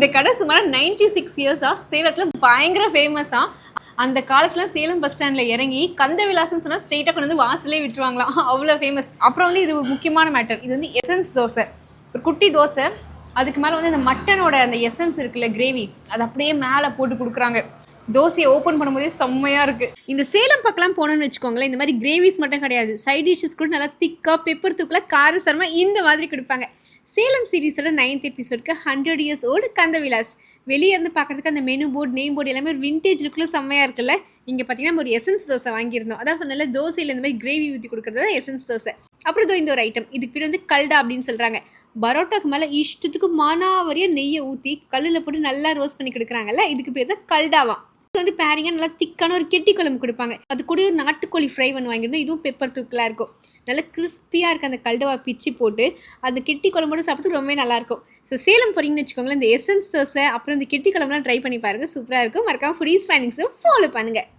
இந்த கடை சுமார் 96 இயர்ஸா சேலத்துல பயங்கர ஃபேமஸா. அந்த காலத்துல சேலம் பஸ் ஸ்டாண்ட்ல இறங்கி கந்த விலாசம் சொன்னா ஸ்ட்ரெயிட்டா கொண்டு வந்து வாசலே விட்டுருவாங்களாம், அவ்வளோ ஃபேமஸ். அப்புறம் வந்து இது முக்கியமான மேட்டர், இது வந்து எசன்ஸ் தோசை, ஒரு குட்டி தோசை, அதுக்கு மேலே வந்து அந்த மட்டனோட அந்த எசன்ஸ் இருக்குல்ல, கிரேவி, அது அப்படியே மேலே போட்டு கொடுக்குறாங்க. தோசையை ஓப்பன் பண்ணும்போதே செம்மையாக இருக்குது. இந்த சேலம் பக்கம்லாம் போனோன்னு வச்சுக்கோங்களேன், இந்த மாதிரி கிரேவிஸ் மட்டும் கிடையாது, சைட் டிஷ்ஷஸ் கூட நல்லா திக்காக பெப்பர் தூக்கில் காரசரமாக இந்த மாதிரி கொடுப்பாங்க. சேலம் சீரீஸோட 9th எபிசோடுக்கு 100 years old கந்த விலாஸ். வெளியே இருந்து பார்க்குறதுக்கு அந்த மெனு போர்டு, நேம் போர்டு எல்லாமே ஒரு விண்டேஜ் லுக்கில் செம்மையாக இருக்குல்ல. இங்கே பார்த்தீங்கன்னா நம்ம ஒரு எசன்ஸ் தோசை வாங்கியிருந்தோம். அதான் சொன்னால தோசையில் இந்த மாதிரி கிரேவி ஊற்றி கொடுக்குறது தான் எசன்ஸ் தோசை. அப்புறம் இந்த ஒரு ஐட்டம், இதுக்கு பேர் வந்து கல்டா அப்படின்னு சொல்கிறாங்க. பரோட்டாக்கு மேலே இஷ்டத்துக்கு மானாவரியாக நெய்யை ஊற்றி கல்லில் போட்டு நல்லா ரோஸ்ட் பண்ணி கொடுக்குறாங்கல்ல, இதுக்கு பேர் தான் கல்டாவாம். இது வந்து பேரிங்காக நல்லா திக்கான ஒரு கெட்டி குழம்பு கொடுப்பாங்க. அது கூட ஒரு நாட்டுக்கோழி ஃப்ரை ஒன்று வாங்கியிருந்தோம், இதுவும் பெப்பர் தூக்கலாக இருக்கும். நல்லா கிறிஸ்பியாக இருக்குது. அந்த கல்டவா பிச்சு போட்டு அந்த கெட்டி குழம்போடு சாப்பிட்டு ரொம்பவே நல்லாயிருக்கும். ஸோ சேலம் போகிறீங்கன்னு வச்சுக்கோங்களேன், இந்த எசன்ஸ் தோசை அப்புறம் இந்த கெட்டி குழம்புலாம் ட்ரை பண்ணி பாருங்கள், சூப்பராக இருக்கும். மறக்காம ஃபுடீஸ் ஃபைண்டிங்ஸை ஃபாலோ பண்ணுங்கள்.